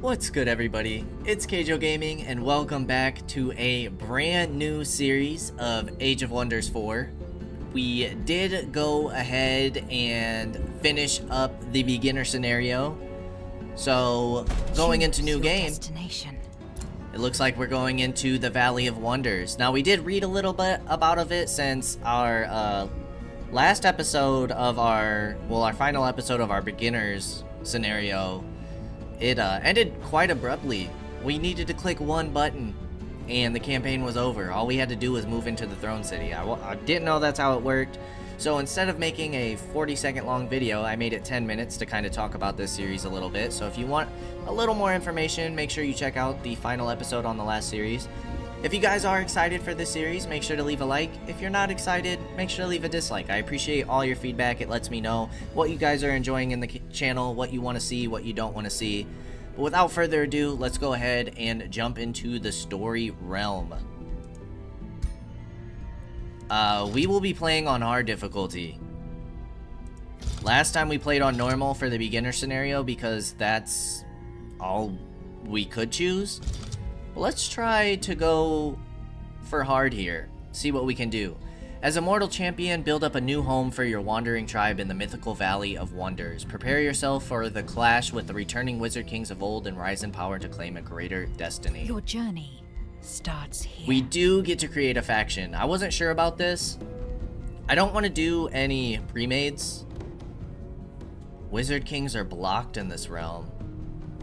What's good, everybody? It's Kaige-O Gaming, and welcome back to a brand new series of Age of Wonders 4. We did go ahead and finish up the beginner scenario. So, going into new game, it looks like we're going into the Valley of Wonders. Now, we did read a little bit about it since our last episode of our final episode of our beginners scenario. It ended quite abruptly. We needed to click one button and the campaign was over. All we had to do was move into the Throne City. I didn't know that's how it worked. So instead of making a 40-second long video, I made it 10 minutes to kind of talk about this series a little bit. So if you want a little more information, make sure you check out the final episode on the last series. If you guys are excited for this series, make sure to leave a like. If you're not excited, make sure to leave a dislike. I appreciate all your feedback. It lets me know what you guys are enjoying in the channel, what you want to see, what you don't want to see. But without further ado, let's go ahead and jump into the story realm. We will be playing on hard difficulty. Last time we played on normal for the beginner scenario because that's all we could choose. But let's try to go for hard here, see what we can do. As a mortal champion, build up a new home for your wandering tribe in the mythical Valley of Wonders. Prepare yourself for the clash with the returning wizard kings of old and rise in power to claim a greater destiny. Your journey starts here. We do get to create a faction. I wasn't sure about this. I don't want to do any pre-mades. Wizard kings are blocked in this realm.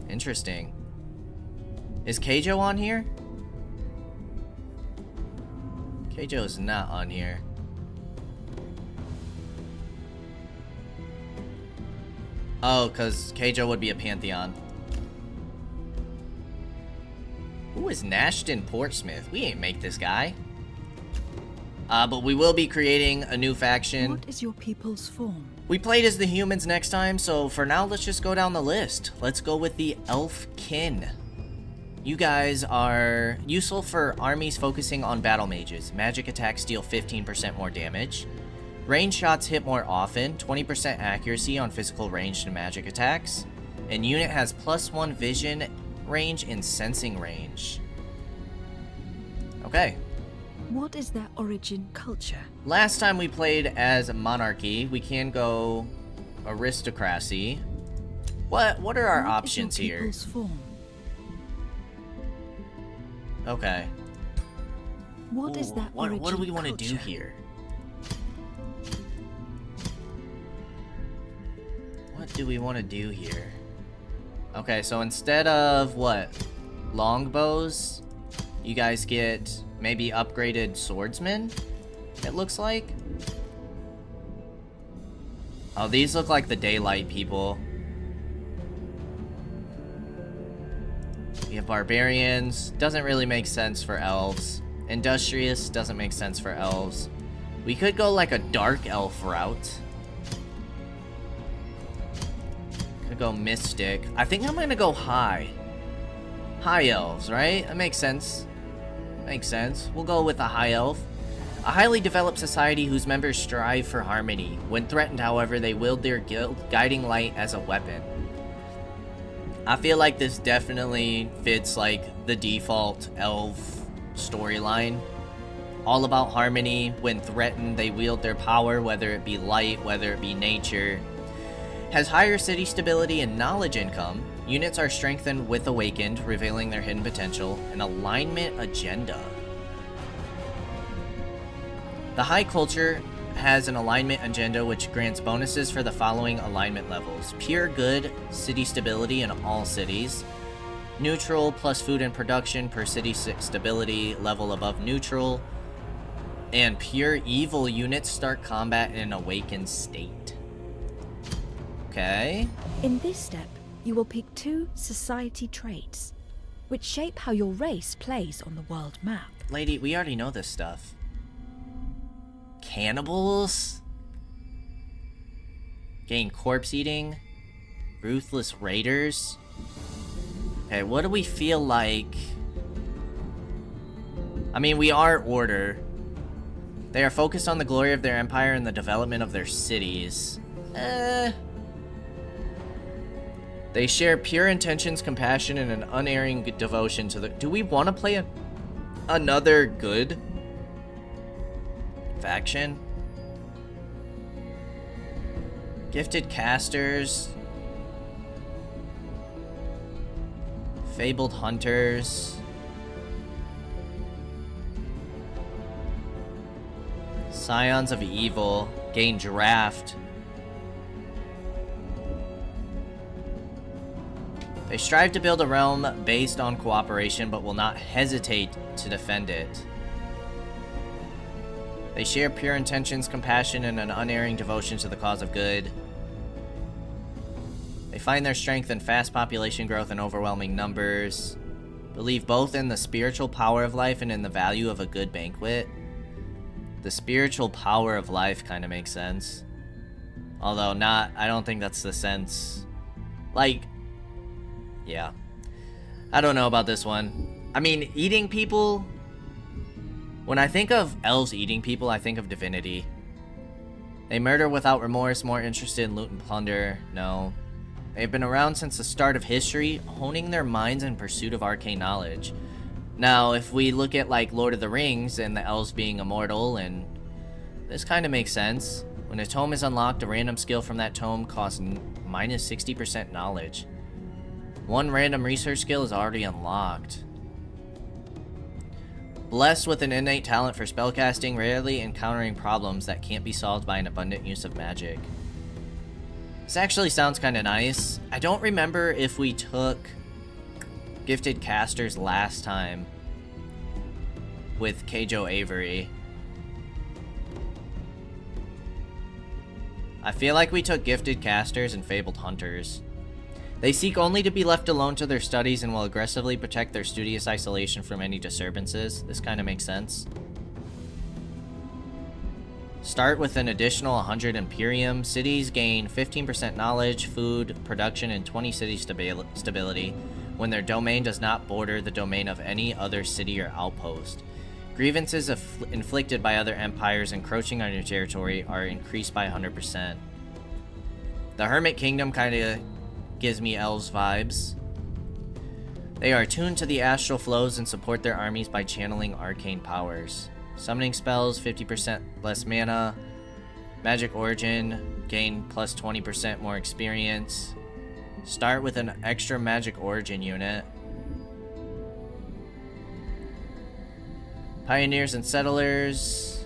Interesting. Is Kaige-O on here? Kaige-O is not on here. Oh, because Kaige-O would be a pantheon. Who is Nashton Portsmouth? We ain't make this guy. But we will be creating a new faction. What is your people's form? We played as the humans next time, so for now, let's just go down the list. Let's go with the Elf Kin. You guys are useful for armies focusing on battle mages. Magic attacks deal 15% more damage. Range shots hit more often, 20% accuracy on physical ranged and magic attacks. And unit has +1 vision range and sensing range. Okay. What is their origin culture? Last time we played as monarchy. We can go aristocracy. What are our options here? People's form? Okay. What is that origin What do we want to do culture? here? What do we want to do here? Okay, so instead of what? Longbows, you guys get maybe upgraded swordsmen, it looks like. Oh, these look like the daylight people. We have barbarians. Doesn't really make sense for elves. Industrious doesn't make sense for elves. We could go like a dark elf route. Could go mystic. I think I'm gonna go high. High elves, right? That makes sense. Makes sense. We'll go with a high elf. A highly developed society whose members strive for harmony. When threatened, however, they wield their guiding light as a weapon. I feel like this definitely fits like the default elf storyline. All about harmony. When threatened, they wield their power, whether it be light, whether it be nature. Has higher city stability and knowledge income. Units are strengthened with Awakened, revealing their hidden potential. An alignment agenda. The high culture has an alignment agenda which grants bonuses for the following alignment levels: pure good, city stability in all cities; neutral plus food and production per city stability level above neutral; and pure evil, units start combat in an awakened state. Okay. In this step, you will pick 2 society traits, which shape how your race plays on the world map. Lady, we already know this stuff. Cannibals? Gain corpse eating? Ruthless raiders? Okay, what do we feel like? I mean, we are order. They are focused on the glory of their empire and the development of their cities. They share pure intentions, compassion, and an unerring devotion to the... Do we want to play another good faction? Gifted casters. Fabled hunters. Scions of Evil. Gain draft. They strive to build a realm based on cooperation, but will not hesitate to defend it. They share pure intentions, compassion, and an unerring devotion to the cause of good. They find their strength in fast population growth and overwhelming numbers. Believe both in the spiritual power of life and in the value of a good banquet. The spiritual power of life kind of makes sense. Although I don't think that's the sense. Like, yeah. I don't know about this one. I mean, eating people... When I think of elves eating people, I think of divinity. They murder without remorse, more interested in loot and plunder. No. They've been around since the start of history, honing their minds in pursuit of arcane knowledge. Now, if we look at, like, Lord of the Rings and the elves being immortal, and this kind of makes sense. When a tome is unlocked, a random skill from that tome costs minus 60% knowledge. One random research skill is already unlocked. Blessed with an innate talent for spellcasting, rarely encountering problems that can't be solved by an abundant use of magic. This actually sounds kind of nice. I don't remember if we took gifted casters last time with Kaige-O Avery. I feel like we took gifted casters and fabled hunters. They seek only to be left alone to their studies and will aggressively protect their studious isolation from any disturbances. This kind of makes sense. Start with an additional 100 Imperium. Cities gain 15% knowledge, food, production, and 20 city stability when their domain does not border the domain of any other city or outpost. Grievances inflicted by other empires encroaching on your territory are increased by 100%. The Hermit Kingdom kind of gives me elves vibes. They are attuned to the astral flows and support their armies by channeling arcane powers. Summoning spells, 50% less mana. Magic origin, gain plus 20% more experience. Start with an extra magic origin unit. Pioneers and settlers.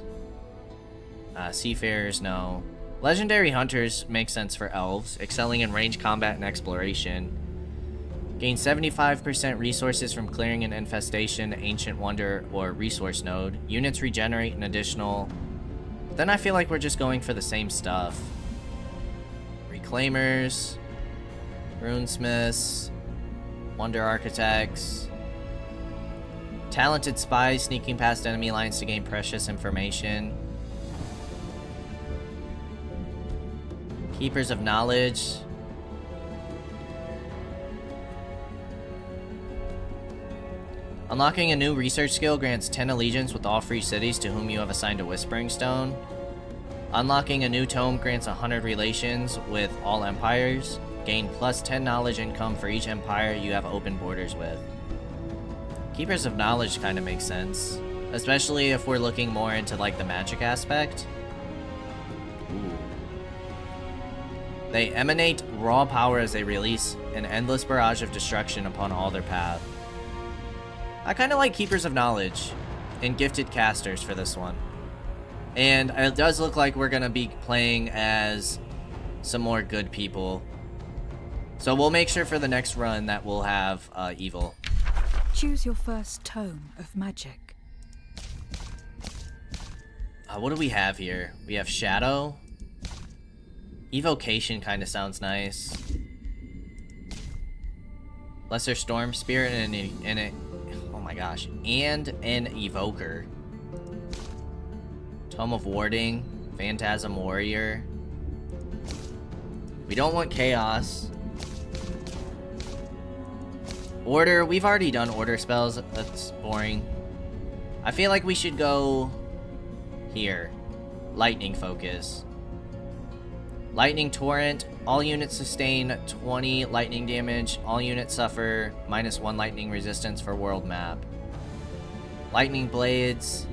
Seafarers, no. Legendary hunters make sense for elves, excelling in range combat and exploration. Gain 75% resources from clearing an infestation, ancient wonder, or resource node. Units regenerate an additional... Then I feel like we're just going for the same stuff. Reclaimers, runesmiths, wonder architects, talented spies sneaking past enemy lines to gain precious information. Keepers of knowledge. Unlocking a new research skill grants 10 allegiance with all free cities to whom you have assigned a Whispering Stone. Unlocking a new tome grants 100 relations with all empires. Gain plus 10 knowledge income for each empire you have open borders with. Keepers of knowledge kind of makes sense, especially if we're looking more into like the magic aspect. Ooh. They emanate raw power as they release an endless barrage of destruction upon all their path. I kind of like Keepers of Knowledge and Gifted Casters for this one. And it does look like we're going to be playing as some more good people. So we'll make sure for the next run that we'll have evil. Choose your first tome of magic. What do we have here? We have Shadow. Evocation kind of sounds nice. Lesser Storm Spirit and it. Oh my gosh. And an Evoker. Tome of Warding. Phantasm Warrior. We don't want Chaos. Order. We've already done order spells. That's boring. I feel like we should go here. Lightning Focus. Lightning Torrent. All units sustain 20 lightning damage. All units suffer -1 lightning resistance for world map. Lightning Blades.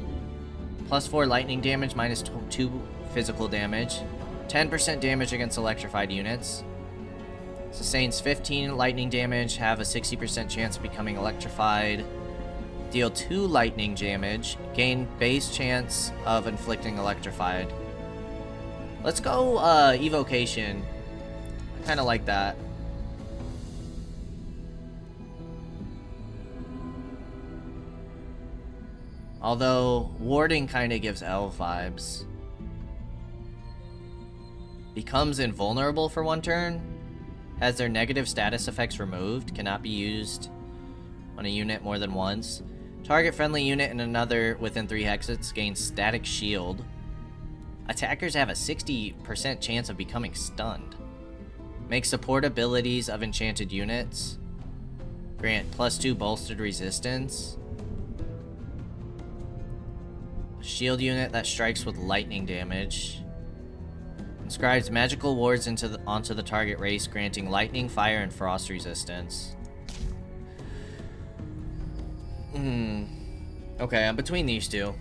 +4 lightning damage, -2 physical damage. 10% damage against electrified units. Sustains 15 lightning damage, have a 60% chance of becoming electrified. Deal 2 lightning damage, gain base chance of inflicting electrified. Let's go Evocation. I kind of like that. Although, Warding kind of gives Elf vibes. Becomes invulnerable for 1 turn. Has their negative status effects removed. Cannot be used on a unit more than once. Target friendly unit and another within 3 hexes gains static shield. Attackers have a 60% chance of becoming stunned. Make support abilities of enchanted units. Grant +2 bolstered resistance. Shield unit that strikes with lightning damage. Inscribes magical wards onto the target race, granting lightning, fire, and frost resistance. Okay, I'm between these two.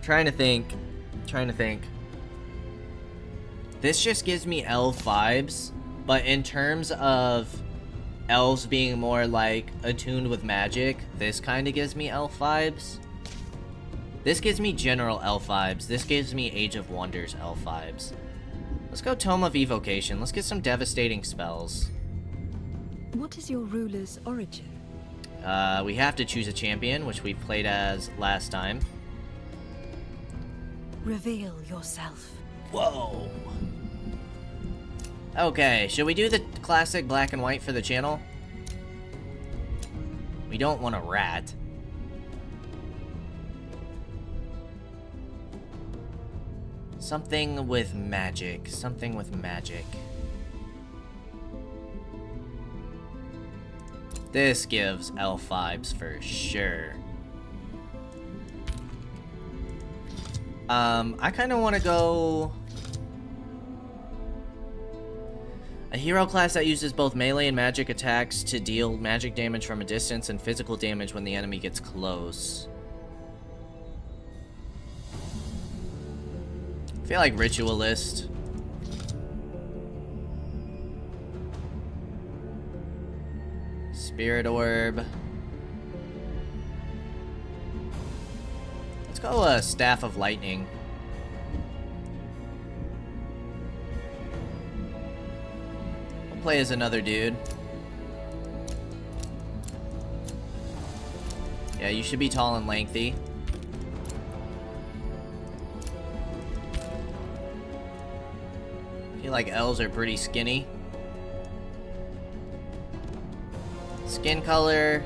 Trying to think. This just gives me elf vibes, but in terms of elves being more like attuned with magic, this kind of gives me elf vibes. This gives me general elf vibes. This gives me Age of Wonders elf vibes. Let's go Tome of Evocation. Let's get some devastating spells. What is your ruler's origin? We have to choose a champion, which we played as last time. Reveal yourself. Whoa. Okay, should we do the classic black and white for the channel? We don't want a rat. Something with magic. Something with magic. This gives elf vibes for sure. I kind of want to go a hero class that uses both melee and magic attacks to deal magic damage from a distance and physical damage when the enemy gets close. I feel like Ritualist. Spirit Orb. Let's go Staff of Lightning. We'll play as another dude. Yeah, you should be tall and lengthy. I feel like elves are pretty skinny. Skin color.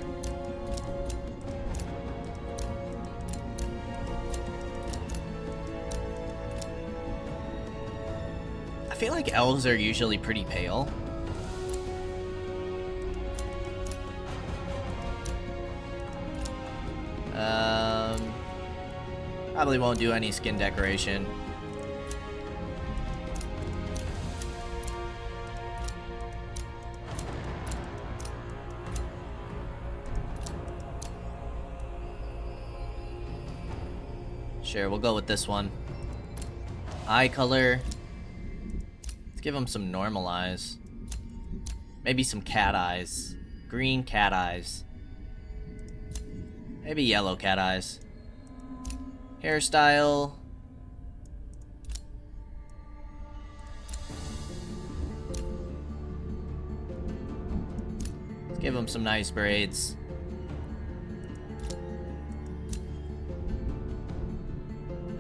I feel like elves are usually pretty pale. Probably won't do any skin decoration. Sure, we'll go with this one. Eye color. Let's give him some normal eyes. Maybe some cat eyes. Green cat eyes. Maybe yellow cat eyes. Hairstyle. Let's give him some nice braids.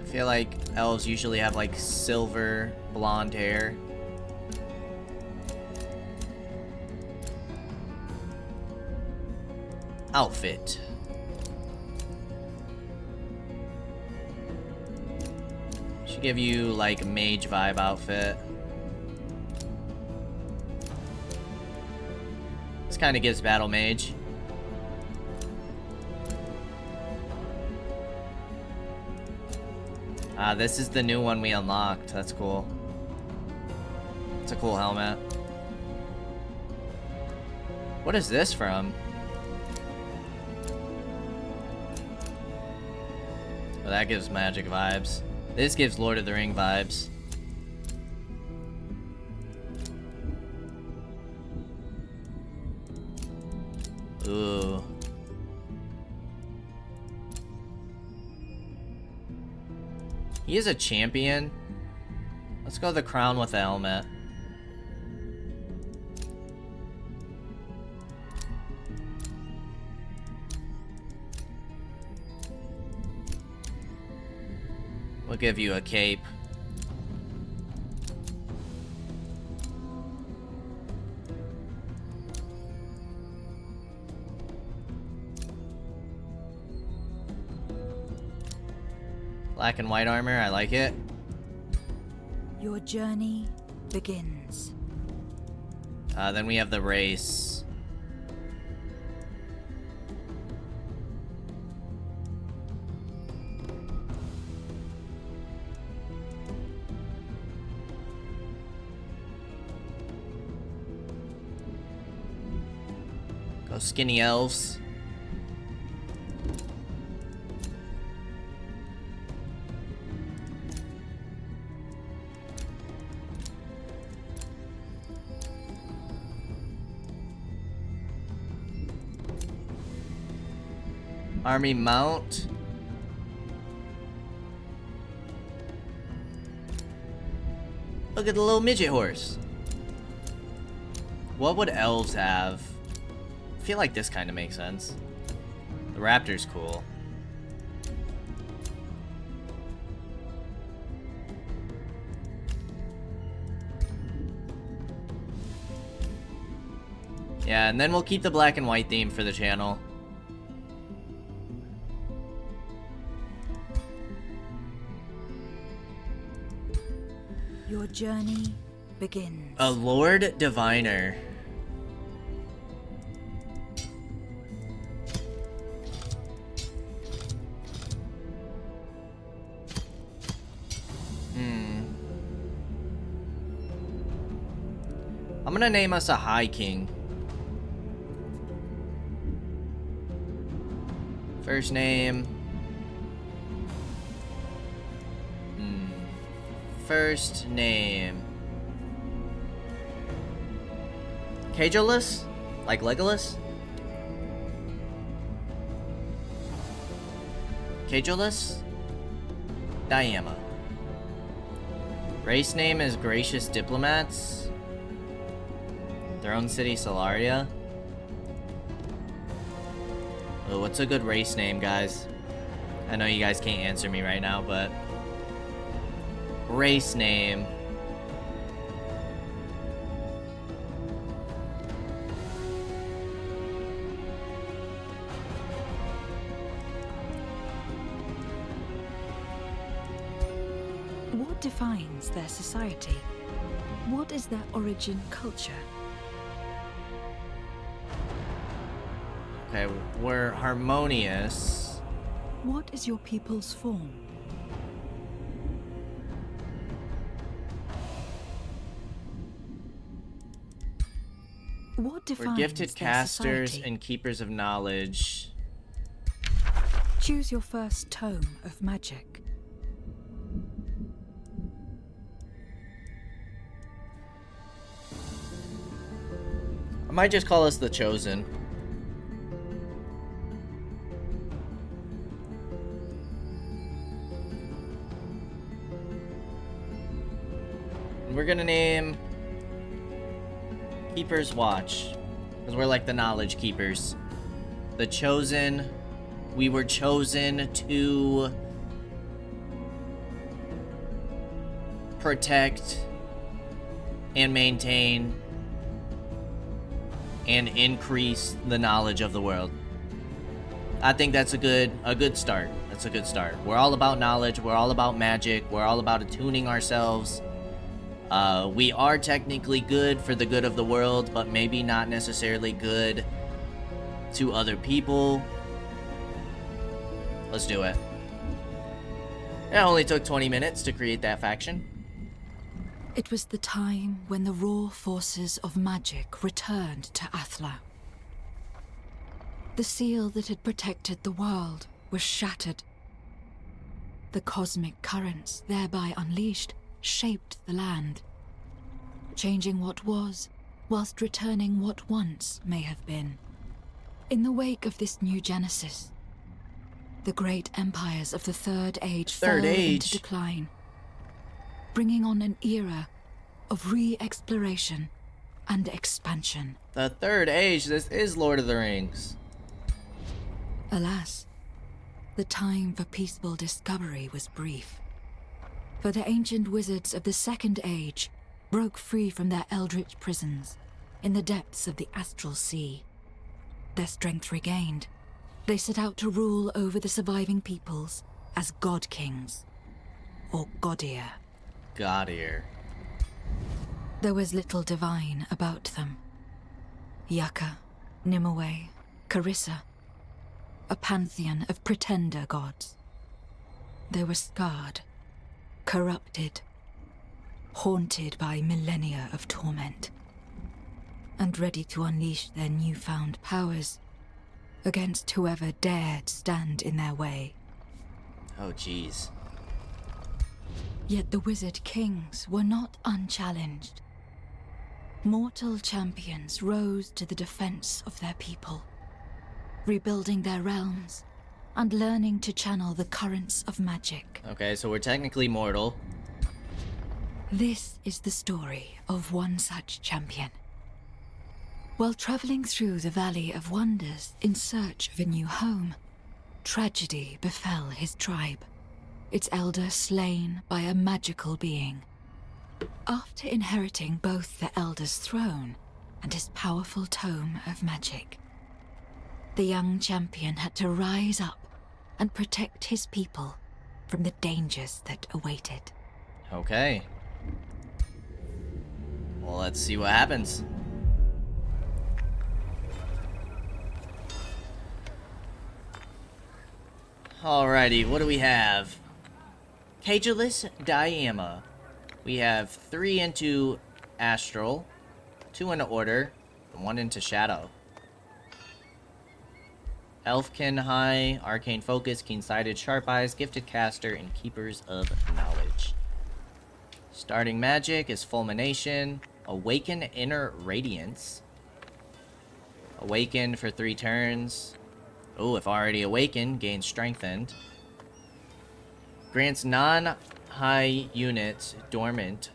I feel like elves usually have like silver blonde hair. Outfit. Should give you like a mage vibe outfit. This kind of gives battle mage. This is the new one we unlocked. That's cool. It's a cool helmet. What is this from? Well, that gives magic vibes. This gives Lord of the Ring vibes. Ooh. He is a champion. Let's go the crown with the helmet. We'll give you a cape. Black and white armor, I like it. Your journey begins. Then we have the race. Go skinny elves. Army mount. Look at the little midget horse. What would elves have? I feel like this kind of makes sense. The raptor's cool. Yeah, and then we'll keep the black and white theme for the channel. Your journey begins. A Lord Diviner. I'm gonna name us a High King. First name. First name. Kaige-O? Like Legolas? Kaige-O? Diama. Race name is Gracious Diplomats. Throne City Solaria. Oh, what's a good race name, guys? I know you guys can't answer me right now, but... race name. What defines their society? What is their origin culture? Okay, we're harmonious. What is your people's form? What defines We're gifted their casters society? and keepers of knowledge. Choose your first tome of magic. I might just call us the Chosen. And we're gonna name Keeper's Watch, because we're like the knowledge keepers. The Chosen. We were chosen to protect and maintain and increase the knowledge of the world. I think that's a good start. That's a good start. We're all about knowledge. We're all about magic. We're all about attuning ourselves. We are technically good for the good of the world, but maybe not necessarily good to other people. Let's do it. It only took 20 minutes to create that faction. It was the time when the raw forces of magic returned to Athla. The seal that had protected the world was shattered. The cosmic currents thereby unleashed shaped the land, changing what was, whilst returning what once may have been. In the wake of this new genesis, the great empires of the Third Age fell into decline, bringing on an era of re-exploration and expansion. The Third Age, this is Lord of the Rings. Alas, the time for peaceful discovery was brief. For the ancient wizards of the Second Age broke free from their eldritch prisons in the depths of the astral sea. Their strength regained, they set out to rule over the surviving peoples as God Kings, or Godir. Godir. There was little divine about them. Yaka, Nimue, Carissa, a pantheon of pretender gods. They were scarred, corrupted, haunted by millennia of torment, and ready to unleash their newfound powers against whoever dared stand in their way. Oh, jeez. Yet the wizard kings were not unchallenged. Mortal champions rose to the defense of their people, rebuilding their realms and learning to channel the currents of magic. Okay, so we're technically mortal. This is the story of one such champion. While traveling through the Valley of Wonders in search of a new home, tragedy befell his tribe, its elder slain by a magical being. After inheriting both the elder's throne and his powerful tome of magic, the young champion had to rise up and protect his people from the dangers that awaited. Okay. Well, let's see what happens. Alrighty, what do we have? Kaige-O Diama. We have 3 into Astral, 2 into Order, and 1 into Shadow. Elfkin High, Arcane Focus, Keen-Sighted, Sharp Eyes, Gifted Caster, and Keepers of Knowledge. Starting magic is Fulmination, Awaken Inner Radiance. Awaken for 3 turns. Oh, if already awakened, gains Strengthened. Grants non-high units dormant.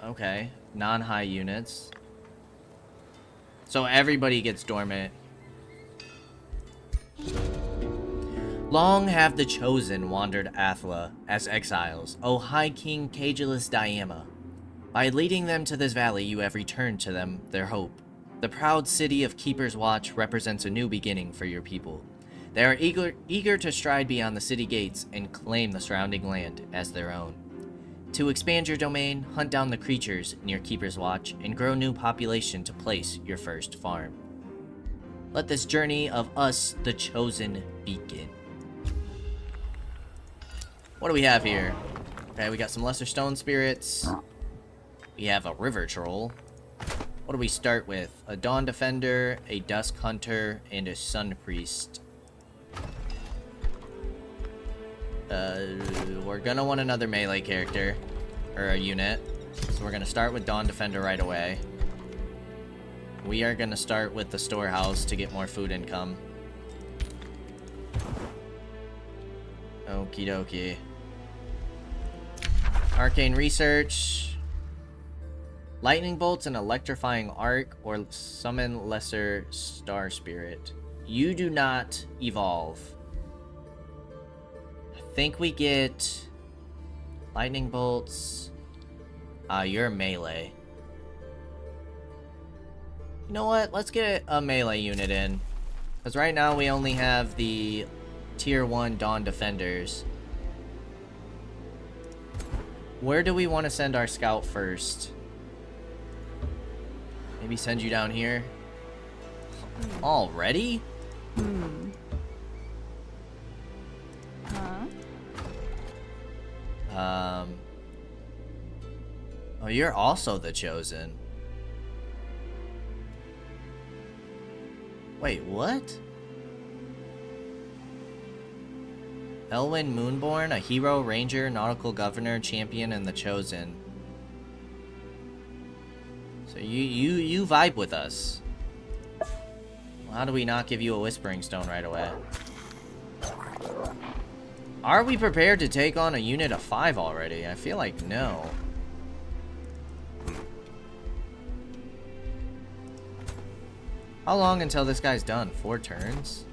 Okay, non-high units. So everybody gets dormant. Long have the Chosen wandered Athla as exiles, O High King Kaige-O Diama. By leading them to this valley, you have returned to them their hope. The proud city of Keeper's Watch represents a new beginning for your people. They are eager to stride beyond the city gates and claim the surrounding land as their own. To expand your domain, hunt down the creatures near Keeper's Watch, and grow new population to place your first farm. Let this journey of us, the Chosen, begin. What do we have here? Okay, we got some Lesser Stone Spirits. We have a River Troll. What do we start with? A Dawn Defender, a Dusk Hunter, and a Sun Priest. We're gonna want another melee character, or a unit. So we're gonna start with Dawn Defender right away. We are gonna start with the storehouse to get more food income. Okie dokie. Arcane Research. Lightning Bolts and Electrifying Arc, or Summon Lesser Star Spirit. You do not evolve. I think we get Lightning Bolts. You're melee. You know what? Let's get a melee unit in. Because right now we only have the Tier 1 Dawn Defenders. Where do we want to send our scout first? Maybe send you down here. Already? Huh? Oh, you're also the Chosen. Wait, what? Elwyn Moonborn, a hero, ranger, nautical governor, champion, and the Chosen. So you vibe with us. Well, how do we not give you a Whispering Stone right away? Are we prepared to take on a unit of 5 already? I feel like no. How long until this guy's done? 4 turns?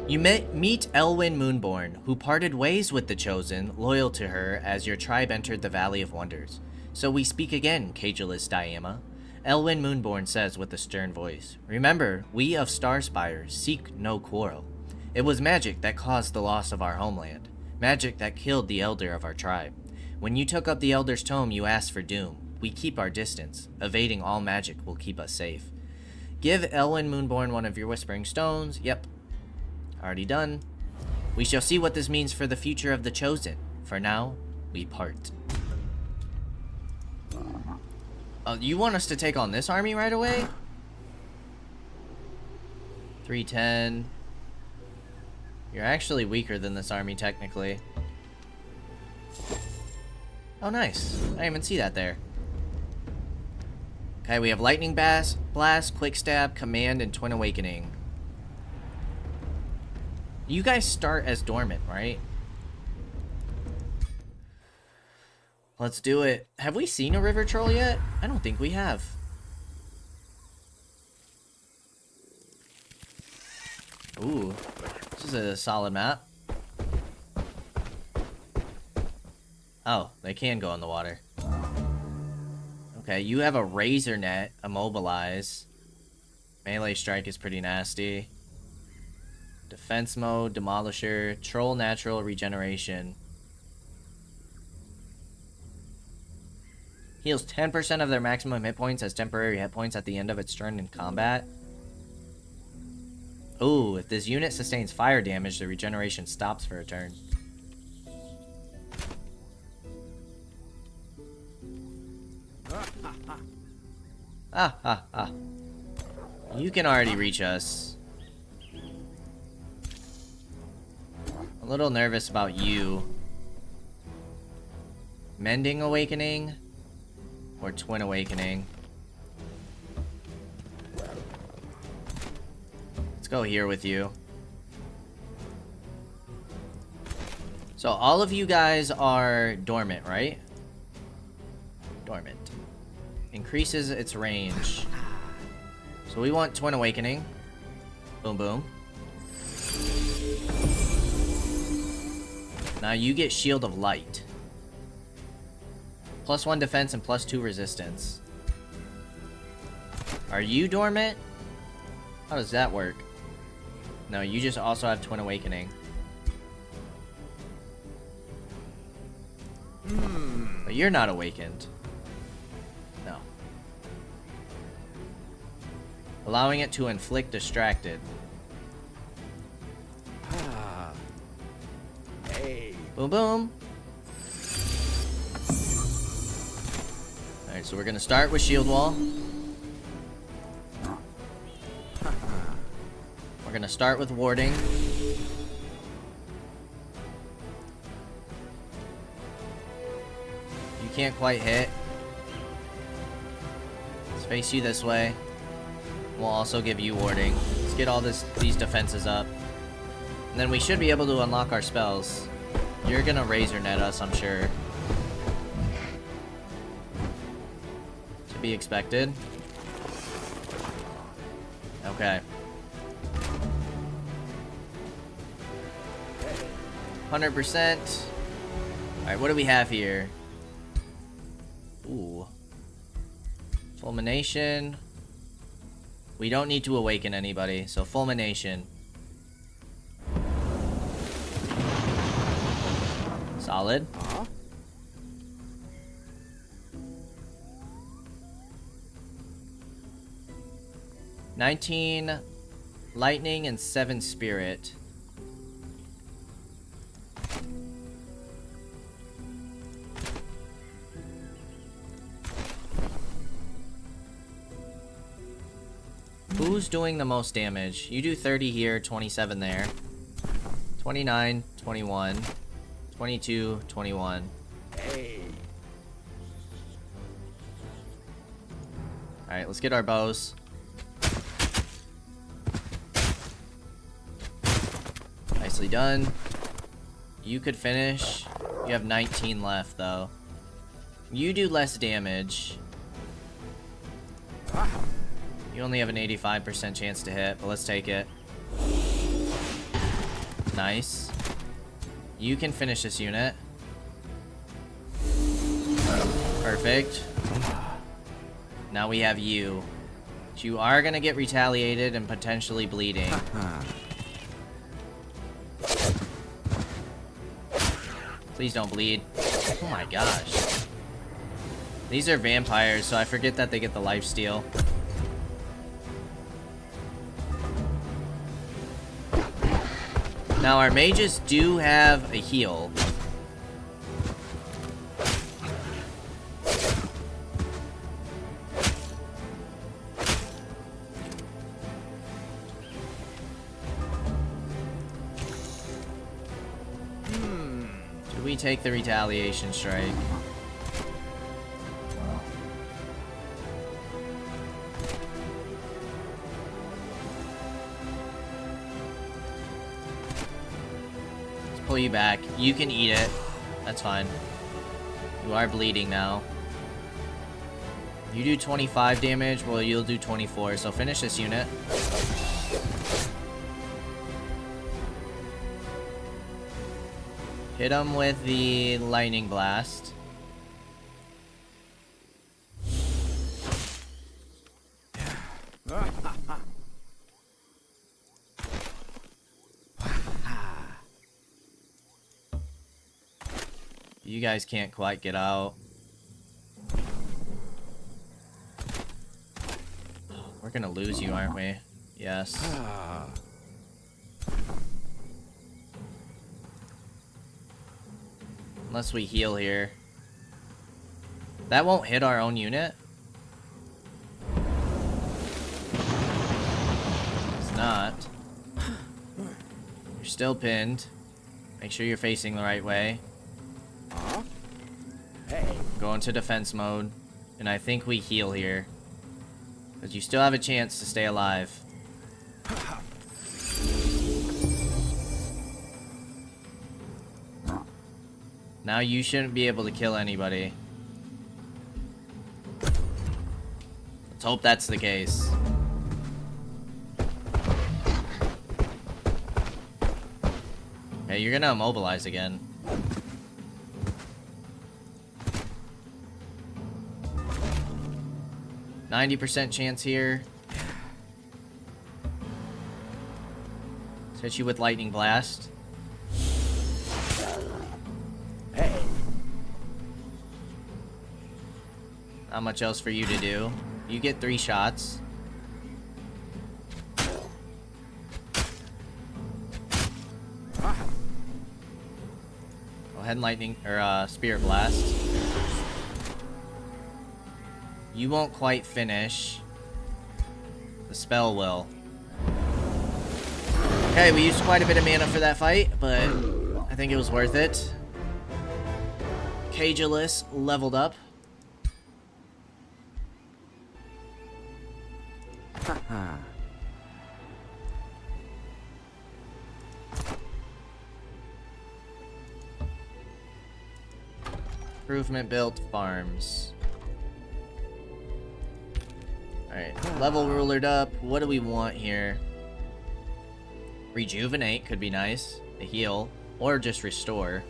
You meet Elwyn Moonborn, who parted ways with the Chosen, loyal to her as your tribe entered the Valley of Wonders. So we speak again, Cageless Diema. Elwyn Moonborn says with a stern voice, "Remember, we of Starspire seek no quarrel. It was magic that caused the loss of our homeland. Magic that killed the elder of our tribe. When you took up the Elder's Tome, you asked for doom. We keep our distance. Evading all magic will keep us safe. Give Elwyn Moonborn one of your Whispering Stones." Yep. Already done. "We shall see what this means for the future of the Chosen. For now, we part." You want us to take on this army right away? 310. You're actually weaker than this army, technically. Oh, nice. I didn't even see that there. Okay, we have Lightning Blast, Quick Stab, Command, and Twin Awakening. You guys start as dormant, right? Let's do it. Have we seen a river troll yet? I don't think we have. Ooh, this is a solid map. Oh, they can go in the water. Okay, you have a Razor Net, Immobilize. Melee Strike is pretty nasty. Defense Mode, Demolisher, Troll Natural Regeneration. Heals 10% of their maximum hit points as temporary hit points at the end of its turn in combat. Ooh, if this unit sustains fire damage, the regeneration stops for a turn. You can already reach us. A little nervous about you. Mending Awakening or Twin Awakening? Let's go here with you. So all of you guys are dormant, right? Dormant. Increases its range. So we want Twin Awakening. Boom, boom. Now you get Shield of Light. +1 defense and +2 resistance. Are you dormant? How does that work? No, you just also have Twin Awakening. But you're not awakened. No. Allowing it to inflict distracted. Hey. Boom, boom. Alright, so we're gonna start with Shield Wall. We're gonna start with Warding. You can't quite hit. Let's face you this way. We'll also give you Warding. Let's get all these defenses up. And then we should be able to unlock our spells. You're gonna Razor Net us, I'm sure. To be expected. Okay. 100%. Alright, what do we have here? Ooh. Fulmination. We don't need to awaken anybody, so Fulmination. Solid. 19 lightning and 7 spirit. who's doing the most damage? You do 30 here, 27 there. 29, 21, 22, 21. Hey. Alright, let's get our bows. Nicely done. You could finish. You have 19 left, though. You do less damage. You only have an 85% chance to hit, but let's take it. Nice. You can finish this unit. Perfect. Now we have you. But you are gonna get retaliated and potentially bleeding. Please don't bleed. Oh my gosh. These are vampires, so I forget that they get the lifesteal. Now our mages do have a heal. Should we take the retaliation strike? Pull you back. You can eat it. That's fine. You are bleeding now. You do 25 damage, well, you'll do 24, so finish this unit. Hit him with the lightning blast. You guys can't quite get out. We're gonna lose you, aren't we? Yes. Unless we heal here. That won't hit our own unit. It's not. You're still pinned. Make sure you're facing the right way. Go into defense mode. And I think we heal here. Because you still have a chance to stay alive. Now you shouldn't be able to kill anybody. Let's hope that's the case. Okay, you're gonna immobilize again. %90 chance here. Let's hit you with lightning blast. Hey. Not much else for you to do. You get 3 shots. Go ahead and lightning or spirit blast. You won't quite finish. The spell will. Okay, we used quite a bit of mana for that fight, but I think it was worth it. Kaige-O leveled up. Improvement built farms. Alright, level rulered up. What do we want here? Rejuvenate could be nice. A heal. Or just restore.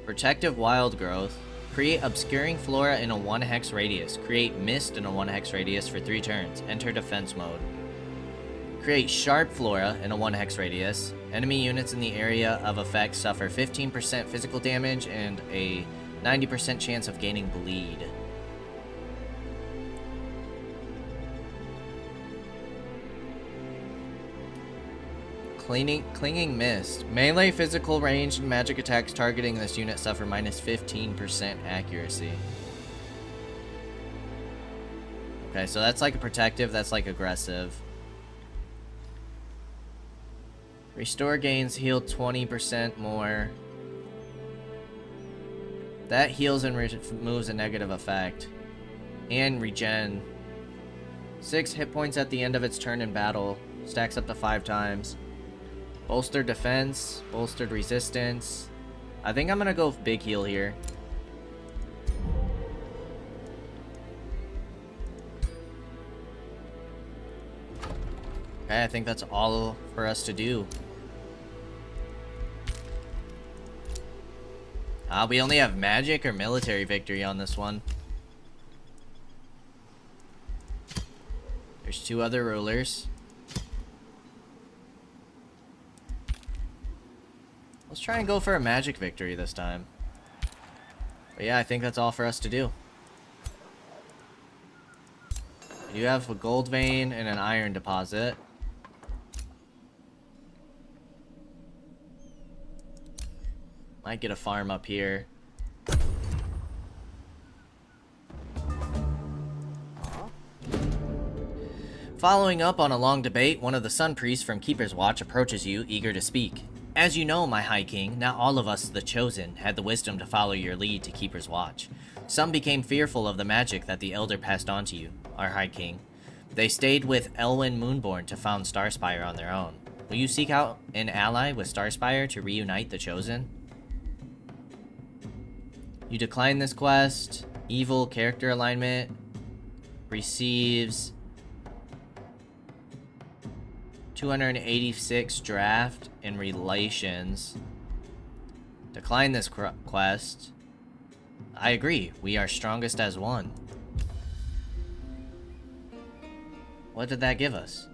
Protective wild growth. Create obscuring flora in a 1 hex radius. Create mist in a 1 hex radius for 3 turns. Enter defense mode. Create sharp flora in a 1 hex radius. Enemy units in the area of effect suffer 15% physical damage and a 90% chance of gaining bleed. Clinging Mist. Melee physical range and magic attacks targeting this unit suffer minus 15% accuracy. Okay, so that's like a protective, that's like aggressive. Restore gains heal 20% more. That heals and removes a negative effect. And regen. 6 hit points at the end of its turn in battle. Stacks up to 5 times. Bolstered defense. Bolstered resistance. I think I'm gonna go with big heal here. Okay, I think that's all for us to do. We only have magic or military victory on this one. There's 2 other rulers. Let's try and go for a magic victory this time. But yeah, I think that's all for us to do. We do have a gold vein and an iron deposit. Might get a farm up here. Following up on a long debate, one of the Sun Priests from Keeper's Watch approaches you, eager to speak. As you know, my High King, not all of us, the Chosen, had the wisdom to follow your lead to Keeper's Watch. Some became fearful of the magic that the Elder passed on to you, our High King. They stayed with Elwyn Moonborn to found Starspire on their own. Will you seek out an ally with Starspire to reunite the Chosen? You decline this quest. Evil character alignment. Receives 286 draft and relations. Decline this quest. I agree. We are strongest as one. What did that give us?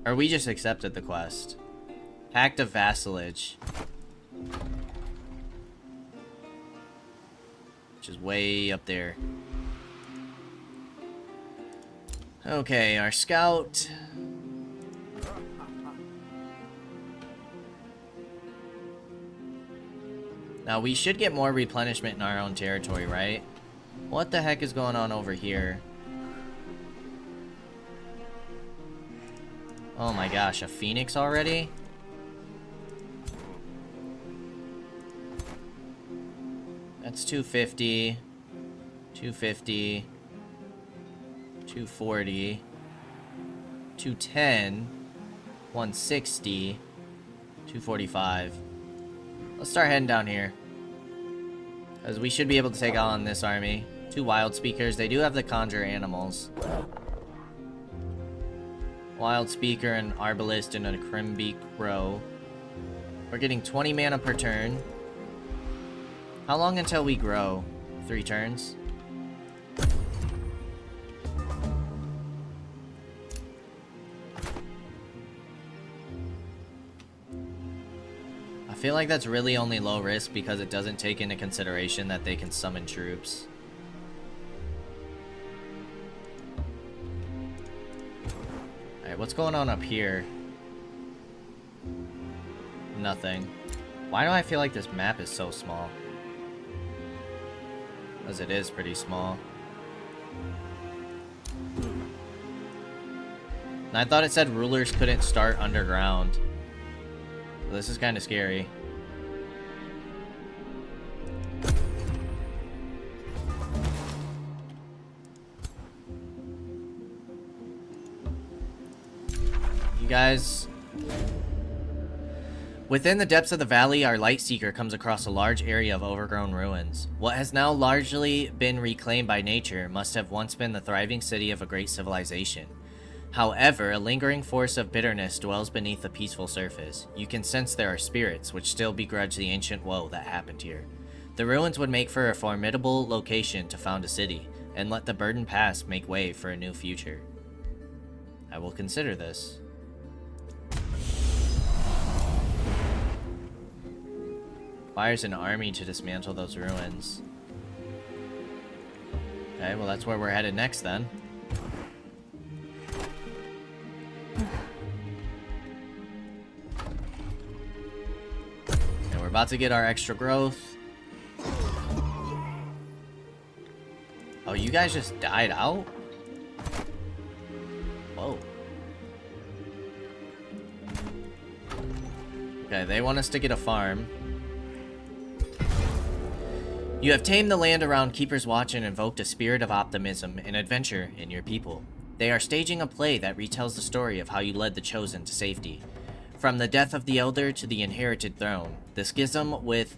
Or we just accepted the quest. Pact of Vassalage. Which is way up there. Okay, our scout. Now, we should get more replenishment in our own territory, right? What the heck is going on over here? Oh my gosh, a phoenix already? That's 250. 250. 240. 210. 160. 245. Let's start heading down here. Because we should be able to take on this army. 2 wild speakers. They do have the conjure animals. Wild speaker, an arbalist, and a crimbeak crow. We're getting 20 mana per turn. How long until we grow? 3 turns? I feel like that's really only low risk because it doesn't take into consideration that they can summon troops. Alright, what's going on up here? Nothing. Why do I feel like this map is so small? As it is pretty small. And I thought it said rulers couldn't start underground. This is kind of scary. You guys... Within the depths of the valley, our light seeker comes across a large area of overgrown ruins. What has now largely been reclaimed by nature must have once been the thriving city of a great civilization. However, a lingering force of bitterness dwells beneath the peaceful surface. You can sense there are spirits which still begrudge the ancient woe that happened here. The ruins would make for a formidable location to found a city, and let the burdened past make way for a new future. I will consider this. Requires an army to dismantle those ruins. Okay, well that's where we're headed next then. And we're about to get our extra growth. Oh, you guys just died out? Whoa. Okay, they want us to get a farm. You have tamed the land around Keeper's Watch and invoked a spirit of optimism and adventure in your people. They are staging a play that retells the story of how you led the Chosen to safety. From the death of the Elder to the inherited throne, the schism with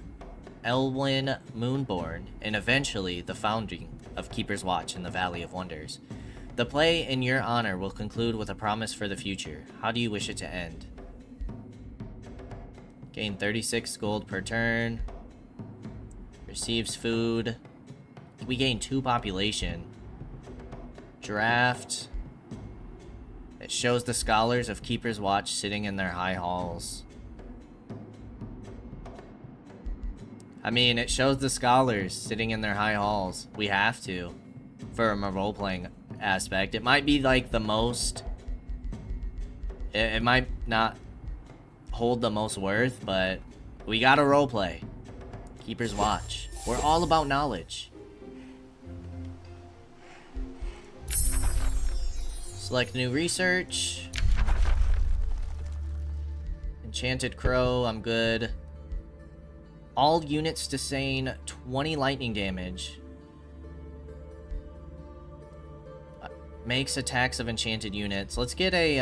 Elwyn Moonborn, and eventually the founding of Keeper's Watch in the Valley of Wonders. The play in your honor will conclude with a promise for the future. How do you wish it to end? Gain 36 gold per turn. Receives food. We gain 2 population. Draft. It shows the scholars of Keeper's Watch sitting in their high halls. I mean, it shows the scholars sitting in their high halls. We have to. From a role-playing aspect. It might be like the most... It might not hold the most worth, but we gotta roleplay. Keeper's Watch. We're all about knowledge. Select new research. Enchanted Crow, I'm good. All units sustain 20 lightning damage. Makes attacks of enchanted units. Let's get a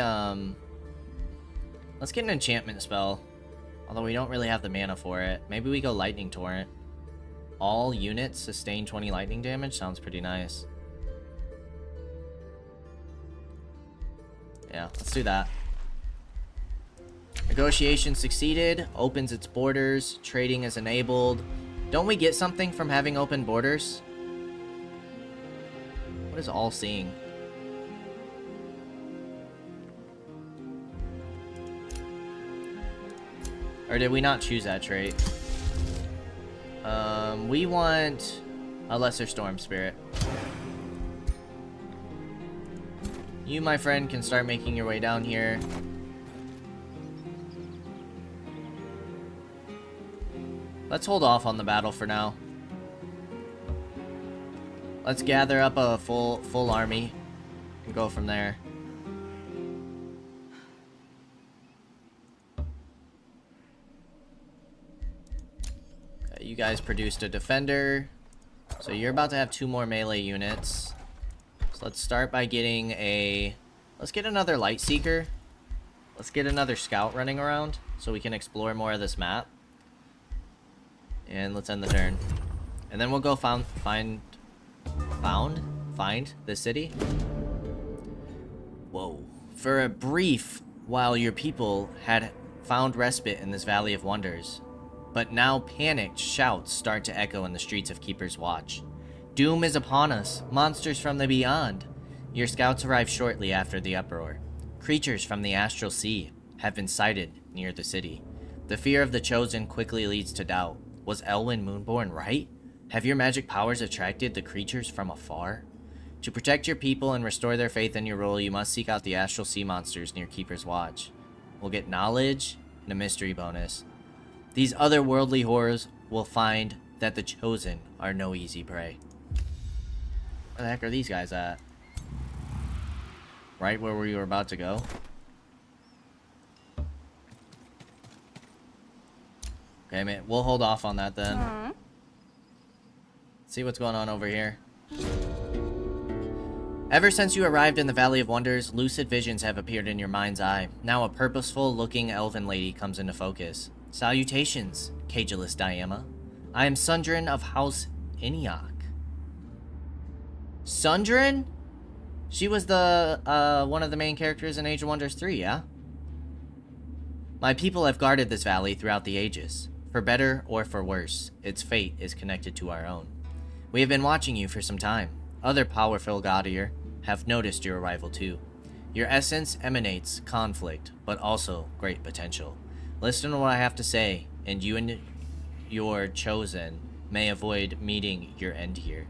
let's get an enchantment spell. Although we don't really have the mana for it. Maybe we go Lightning Torrent. All units sustain 20 lightning damage. Sounds pretty nice. Yeah, let's do that. Negotiation succeeded. Opens its borders. Trading is enabled. Don't we get something from having open borders? What is all seeing? Or did we not choose that trait? We want a Lesser Storm Spirit. You, my friend, can start making your way down here. Let's hold off on the battle for now. Let's gather up a full army and go from there. You guys produced a defender, so you're about to have 2 more melee units. So let's start by getting a... Let's get another Light Seeker. Let's get another scout running around so we can explore more of this map. And let's end the turn. And then we'll go find the city. Whoa. For a brief while your people had found respite in this Valley of Wonders. But now panicked shouts start to echo in the streets of Keeper's Watch. Doom is upon us, monsters from the beyond. Your scouts arrive shortly after the uproar. Creatures from the astral sea have been sighted near the city. The fear of the Chosen quickly leads to doubt. Was Elwyn Moonborn right? Have your magic powers attracted the creatures from afar? To protect your people and restore their faith in your role, you must seek out the astral sea monsters near Keeper's Watch. We'll get knowledge and a mystery bonus. These otherworldly horrors will find that the Chosen are no easy prey. Where the heck are these guys at? Right where we were about to go? Okay, man, we'll hold off on that then. See what's going on over here. Ever since you arrived in the Valley of Wonders, lucid visions have appeared in your mind's eye. Now a purposeful-looking elven lady comes into focus. Salutations, cageless Diema. I am Sundrin of House Iniok. Sundrin? She was the, one of the main characters in Age of Wonders 3, yeah? My people have guarded this valley throughout the ages. For better or for worse, its fate is connected to our own. We have been watching you for some time. Other powerful Gaudier have noticed your arrival too. Your essence emanates conflict, but also great potential. Listen to what I have to say, and you and your Chosen may avoid meeting your end here.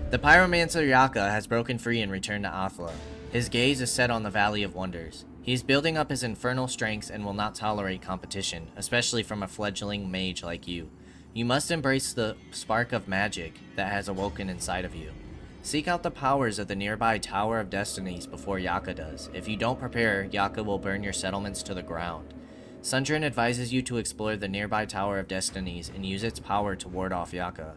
The pyromancer Yaka has broken free and returned to Athla. His gaze is set on the Valley of Wonders. He is building up his infernal strengths and will not tolerate competition, especially from a fledgling mage like you. You must embrace the spark of magic that has awoken inside of you. Seek out the powers of the nearby Tower of Destinies before Yaka does. If you don't prepare, Yaka will burn your settlements to the ground. Sundrin advises you to explore the nearby Tower of Destinies and use its power to ward off Yaka.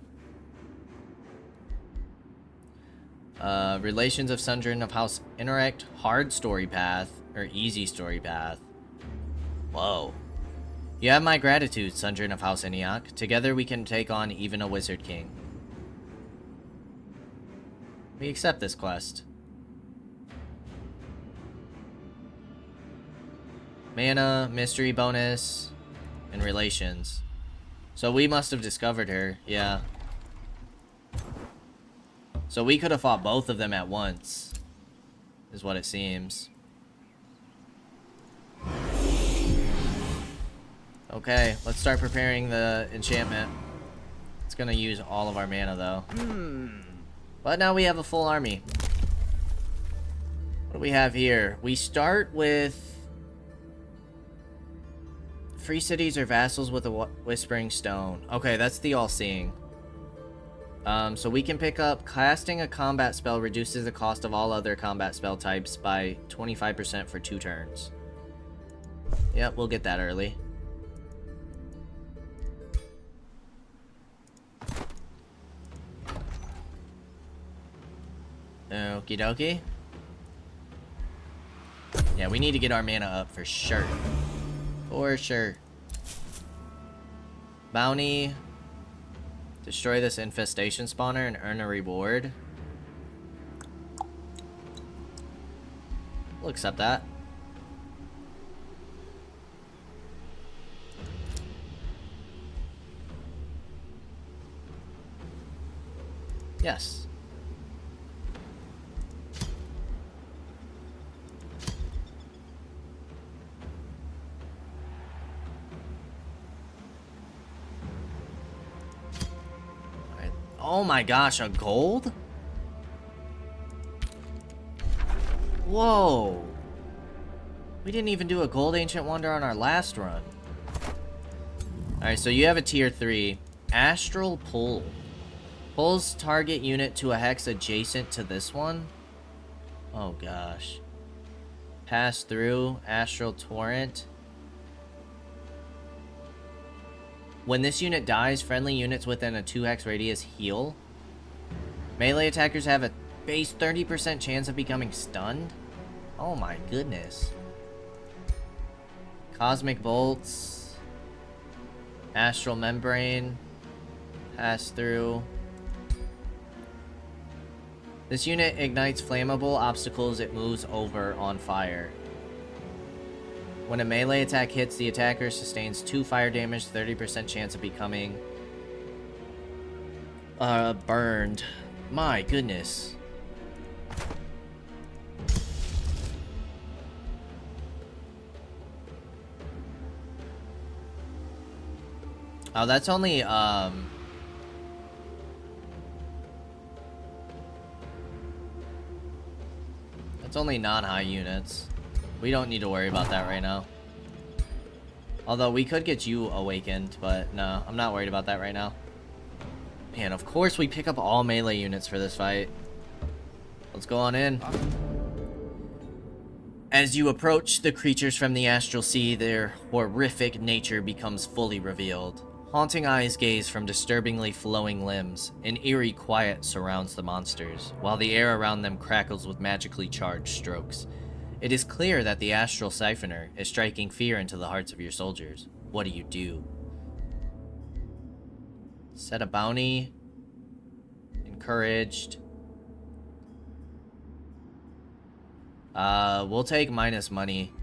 Relations of Sundrin of House Interact, hard story path, or easy story path. Whoa. You have my gratitude, Sundrin of House Eniac. Together we can take on even a Wizard King. We accept this quest. Mana, mystery bonus, and relations. So we must have discovered her, yeah. So we could have fought both of them at once, is what it seems. Okay, let's start preparing the enchantment. It's gonna use all of our mana though. But now we have a full army. What do we have here? We start with free cities or vassals with a whispering stone. Okay, that's the all-seeing. So we can pick up casting a combat spell reduces the cost of all other combat spell types by 25% for 2 turns. Yep, we'll get that early. Okie dokie. Yeah, we need to get our mana up for sure. For sure. Bounty. Destroy this infestation spawner and earn a reward. We'll accept that. Yes. Oh my gosh, a gold? Whoa. We didn't even do a gold ancient wonder on our last run. Alright, so you have a tier 3. Astral Pull. Pulls target unit to a hex adjacent to this one. Oh gosh. Pass through. Astral Torrent. When this unit dies, friendly units within a 2 hex radius heal. Melee attackers have a base 30% chance of becoming stunned. Oh my goodness. Cosmic Bolts. Astral Membrane. Pass through. This unit ignites flammable obstacles it moves over on fire. When a melee attack hits, the attacker sustains 2 fire damage, 30% chance of becoming burned. My goodness. Oh, that's only that's only non-high units. We don't need to worry about that right now. Although we could get you awakened, but no, I'm not worried about that right now. Man, of course we pick up all melee units for this fight. Let's go on in. As you approach the creatures from the Astral Sea, their horrific nature becomes fully revealed. Haunting eyes gaze from disturbingly flowing limbs. An eerie quiet surrounds the monsters, while the air around them crackles with magically charged strokes. It is clear that the Astral Siphoner is striking fear into the hearts of your soldiers. What do you do? Set a bounty. Encouraged. We'll take minus money.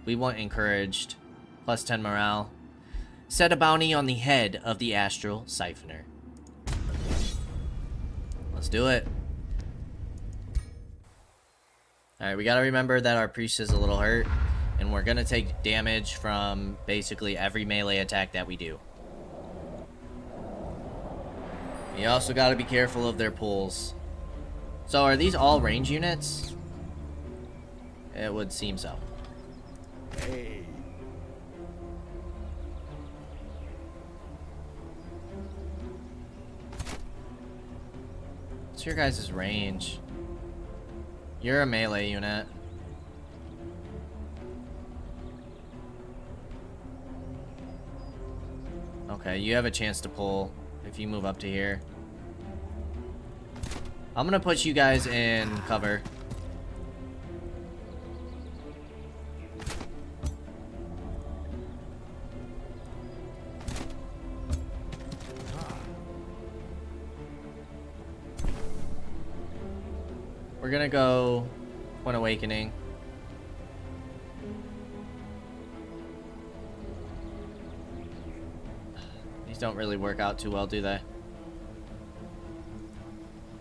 We want encouraged. Plus 10 morale. Set a bounty on the head of the Astral Siphoner. Let's do it. Alright, we gotta remember that our priest is a little hurt, and we're gonna take damage from basically every melee attack that we do. You also gotta be careful of their pulls. So are these all range units? It would seem so. Hey. What's your guys' range? You're a melee unit. Okay, you have a chance to pull if you move up to here. I'm gonna put you guys in cover. We're gonna go Point Awakening. These don't really work out too well, do they?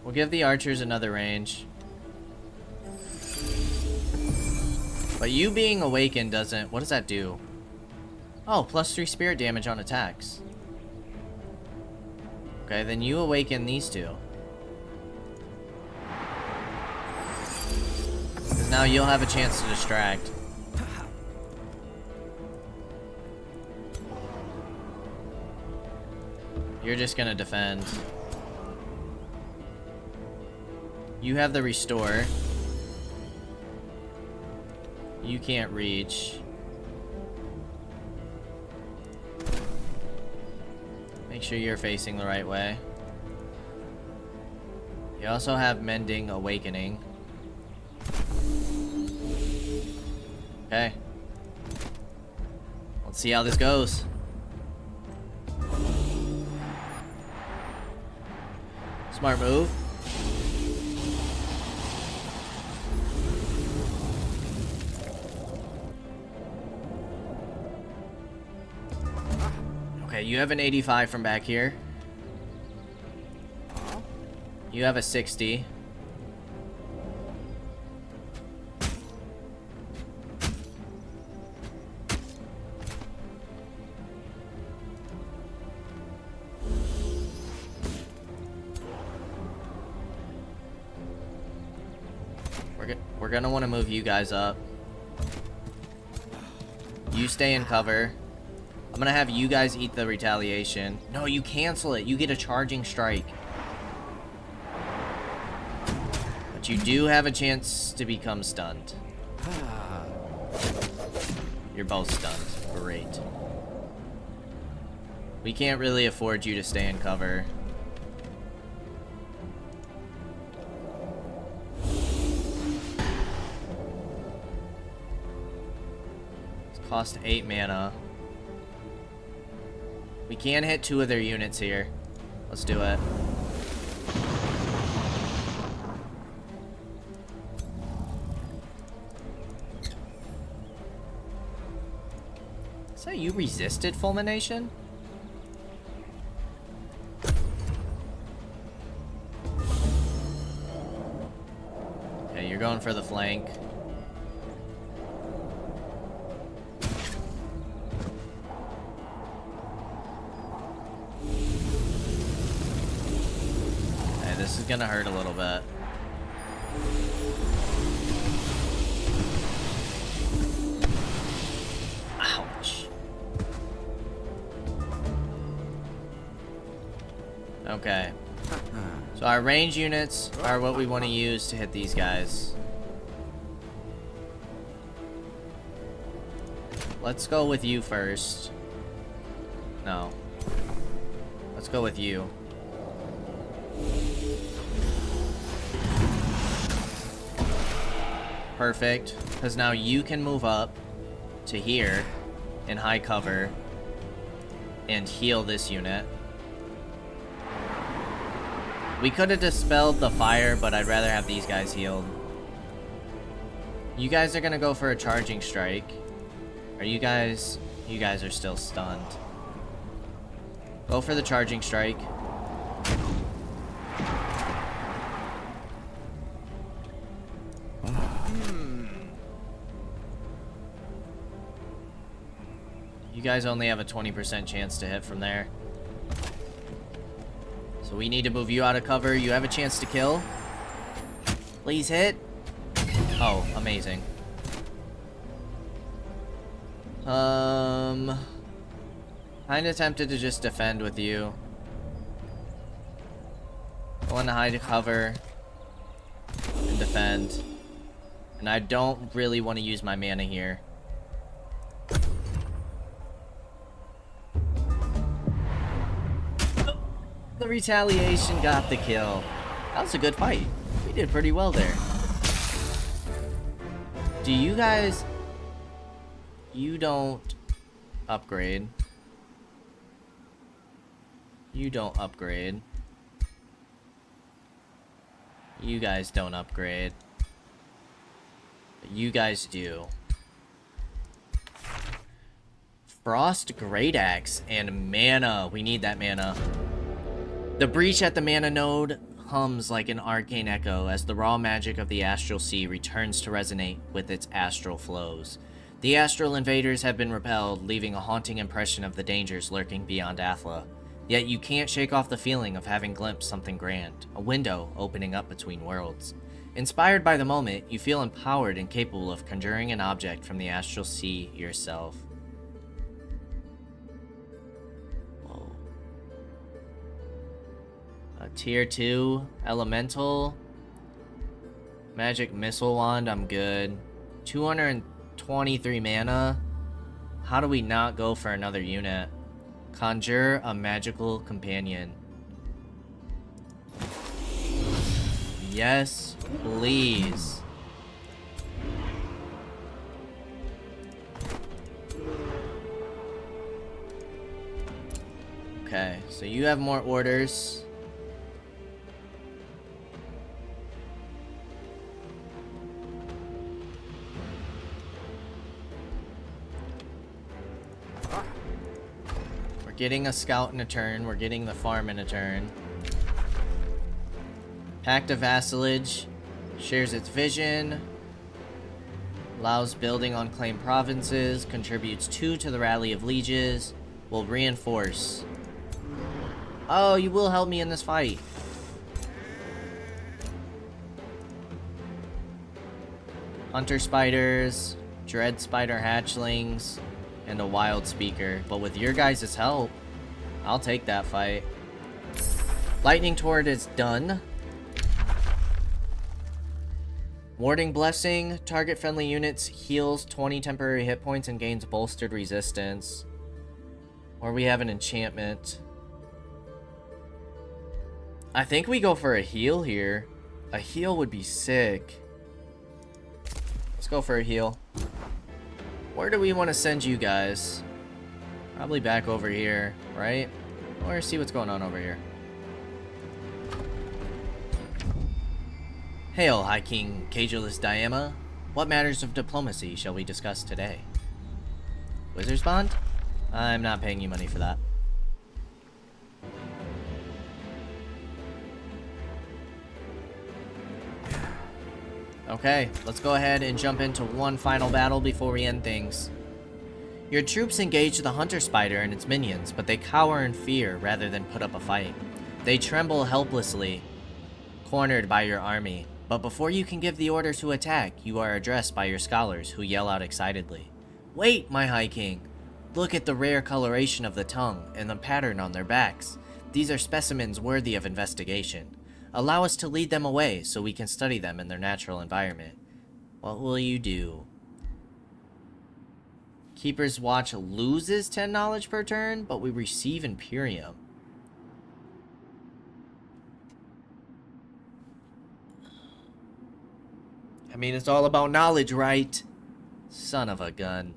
We'll give the archers another range. But you being awakened doesn't... What does that do? Oh, +3 spirit damage on attacks. Okay, then you awaken these two. Because now you'll have a chance to distract. You're just gonna defend. You have the restore. You can't reach. Make sure you're facing the right way. You also have Mending Awakening. Okay. Let's see how this goes. Smart move. Okay, you have an 85 from back here. You have a 60. We're gonna want to move you guys up. You stay in cover. I'm gonna have you guys eat the retaliation. No, you cancel it. You get a charging strike. But you do have a chance to become stunned. You're both stunned. Great. We can't really afford you to stay in cover. Cost 8 mana. We can hit 2 of their units here. Let's do it. So you resisted fulmination? Okay, you're going for the flank. This is gonna hurt a little bit. Ouch. Okay. So our range units are what we want to use to hit these guys. Let's go with you first. No. Let's go with you. Perfect, because now you can move up to here in high cover and heal this unit. We could have dispelled the fire, but I'd rather have these guys healed. You guys are gonna go for a charging strike. Are you guys... You guys are still stunned. Go for the charging strike. You guys only have a 20% chance to hit from there. So we need to move you out of cover. You have a chance to kill. Please hit. Oh, amazing. Kinda tempted to just defend with you. I want to hide cover and defend. And I don't really want to use my mana here. The retaliation got the kill. That was a good fight. We did pretty well there. Do you guys... You don't upgrade. You don't upgrade. You guys don't upgrade. But you guys do. Frost Great Axe and mana. We need that mana. The breach at the mana node hums like an arcane echo as the raw magic of the astral sea returns to resonate with its astral flows. The astral invaders have been repelled, leaving a haunting impression of the dangers lurking beyond Athla. Yet you can't shake off the feeling of having glimpsed something grand, a window opening up between worlds. Inspired by the moment, you feel empowered and capable of conjuring an object from the astral sea yourself. Whoa. A tier 2 elemental. Magic missile wand, I'm good. 223 mana. How do we not go for another unit? Conjure a magical companion. Yes, please. Okay, so you have more orders. We're getting a scout in a turn. We're getting the farm in a turn. Pact of Vassalage shares its vision, allows building on claimed provinces, contributes 2 to the Rally of Lieges, will reinforce. Oh, you will help me in this fight. Hunter spiders, dread spider hatchlings, and a wild speaker. But with your guys' help, I'll take that fight. Lightning Torrent is done. Warding Blessing, target friendly units heals 20 temporary hit points and gains bolstered resistance. Or we have an enchantment. I think we go for a heal here. A heal would be sick. Let's go for a heal. Where do we want to send you guys? Probably back over here, right? Or see what's going on over here. Hail, High King Cageless Diema. What matters of diplomacy shall we discuss today? Wizard's Bond? I'm not paying you money for that. Okay, let's go ahead and jump into one final battle before we end things. Your troops engage the Hunter Spider and its minions, but they cower in fear rather than put up a fight. They tremble helplessly, cornered by your army. But before you can give the order to attack, you are addressed by your scholars, who yell out excitedly. Wait, my High King! Look at the rare coloration of the tongue and the pattern on their backs. These are specimens worthy of investigation. Allow us to lead them away so we can study them in their natural environment. What will you do? Keeper's Watch loses 10 knowledge per turn, but we receive Imperium. I mean, it's all about knowledge, right? Son of a gun.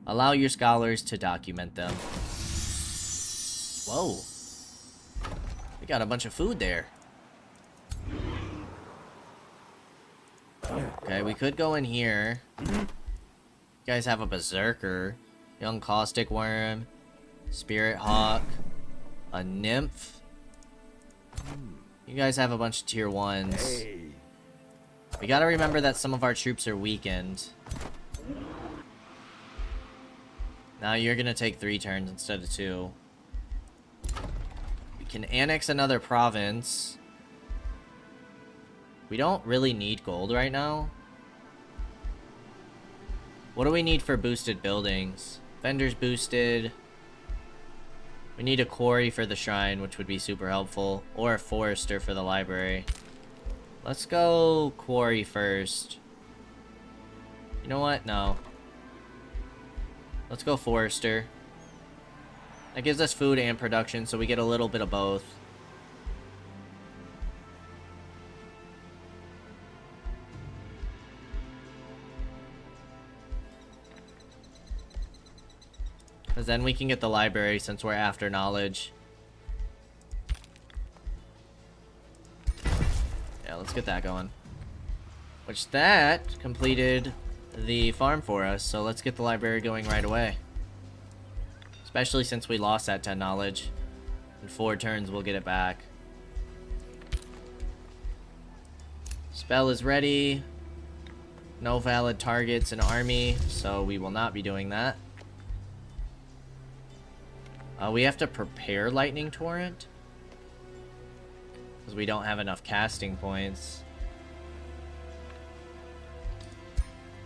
Allow your scholars to document them. Whoa. We got a bunch of food there. Okay, we could go in here. You guys have a Berserker, Young Caustic Worm, Spirit Hawk, a Nymph. You guys have a bunch of tier 1s. Hey. We gotta remember that some of our troops are weakened. Now you're gonna take 3 turns instead of 2. We can annex another province. We don't really need gold right now. What do we need for boosted buildings? Vendors boosted. We need a quarry for the shrine, which would be super helpful. Or a forester for the library. Let's go quarry first. You know what? No. Let's go forester. That gives us food and production, so we get a little bit of both. Because then we can get the library since we're after knowledge. Yeah, let's get that going. Which that completed the farm for us, so let's get the library going right away. Especially since we lost that 10 knowledge. In 4 turns, we'll get it back. Spell is ready. No valid targets in army, so we will not be doing that. We have to prepare Lightning Torrent. Because we don't have enough casting points.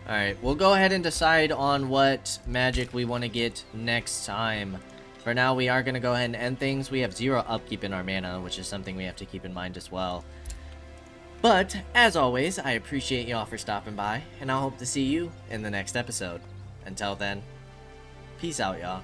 Alright, we'll go ahead and decide on what magic we want to get next time. For now, we are going to go ahead and end things. We have 0 upkeep in our mana, which is something we have to keep in mind as well. But, as always, I appreciate y'all for stopping by, and I hope to see you in the next episode. Until then, peace out, y'all.